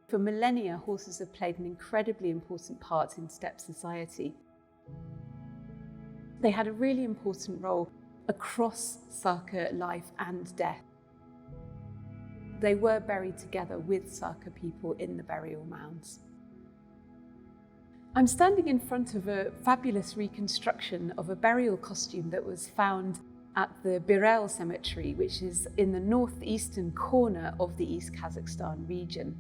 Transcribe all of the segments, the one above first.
For millennia, horses have played an incredibly important part in steppe society. They had a really important role across Saka life and death. They were buried together with Saka people in the burial mounds. I'm standing in front of a fabulous reconstruction of a burial costume that was found at the Birel cemetery, which is in the northeastern corner of the East Kazakhstan region.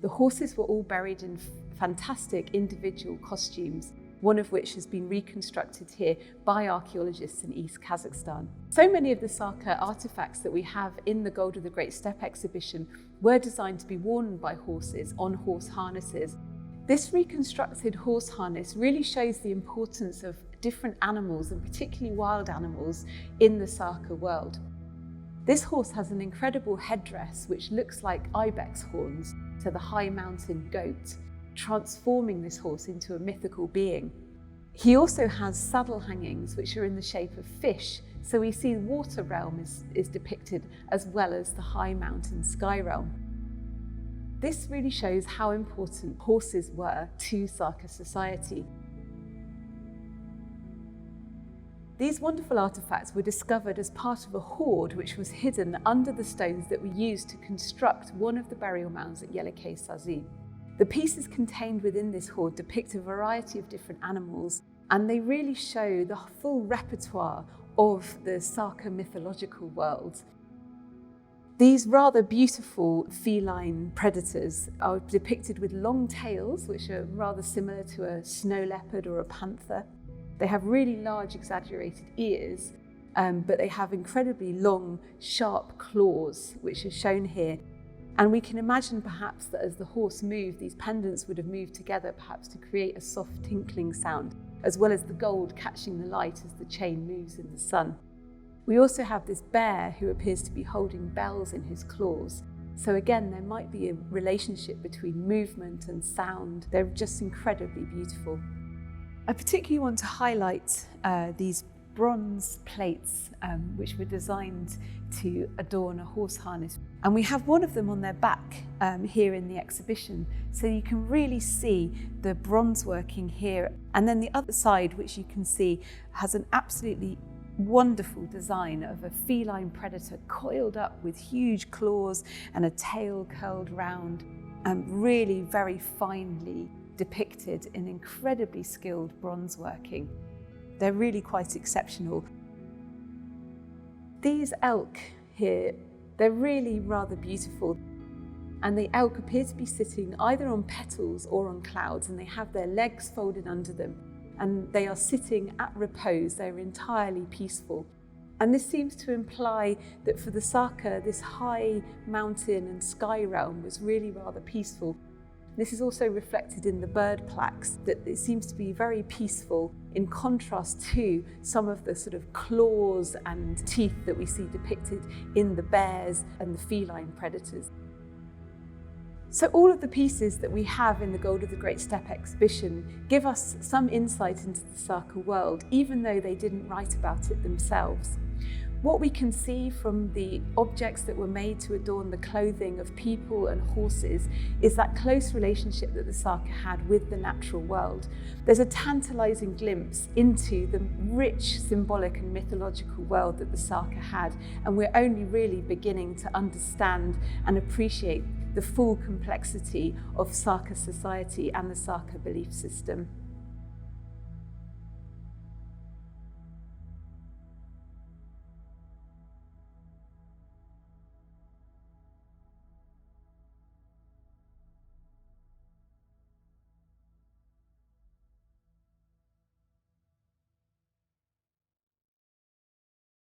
The horses were all buried in fantastic individual costumes, one of which has been reconstructed here by archaeologists in East Kazakhstan. So many of the Saka artefacts that we have in the Gold of the Great Steppe exhibition were designed to be worn by horses on horse harnesses. This reconstructed horse harness really shows the importance of different animals, and particularly wild animals, in the Saka world. This horse has an incredible headdress which looks like ibex horns to the high mountain goat, transforming this horse into a mythical being. He also has saddle hangings which are in the shape of fish, so we see the water realm is depicted as well as the high mountain sky realm. This really shows how important horses were to Saka society. These wonderful artefacts were discovered as part of a hoard which was hidden under the stones that were used to construct one of the burial mounds at Yelekay-Sazi. The pieces contained within this hoard depict a variety of different animals, and they really show the full repertoire of the Saka mythological world. These rather beautiful feline predators are depicted with long tails, which are rather similar to a snow leopard or a panther. They have really large exaggerated ears, but they have incredibly long, sharp claws, which are shown here. And we can imagine perhaps that as the horse moved, these pendants would have moved together, perhaps to create a soft tinkling sound, as well as the gold catching the light as the chain moves in the sun. We also have this bear who appears to be holding bells in his claws. So again, there might be a relationship between movement and sound. They're just incredibly beautiful. I particularly want to highlight these bronze plates which were designed to adorn a horse harness. And we have one of them on their back here in the exhibition. So you can really see the bronze working here. And then the other side, which you can see, has an absolutely wonderful design of a feline predator coiled up with huge claws and a tail curled round, really very finely depicted in incredibly skilled bronze working. They're really quite exceptional. These elk here, they're really rather beautiful. And the elk appear to be sitting either on petals or on clouds, and they have their legs folded under them. And they are sitting at repose, they're entirely peaceful. And this seems to imply that for the Saka, this high mountain and sky realm was really rather peaceful. This is also reflected in the bird plaques, that it seems to be very peaceful in contrast to some of the sort of claws and teeth that we see depicted in the bears and the feline predators. So all of the pieces that we have in the Gold of the Great Steppe exhibition give us some insight into the Saka world, even though they didn't write about it themselves. What we can see from the objects that were made to adorn the clothing of people and horses is that close relationship that the Saka had with the natural world. There's a tantalizing glimpse into the rich symbolic and mythological world that the Saka had, and we're only really beginning to understand and appreciate the full complexity of Saka society and the Saka belief system.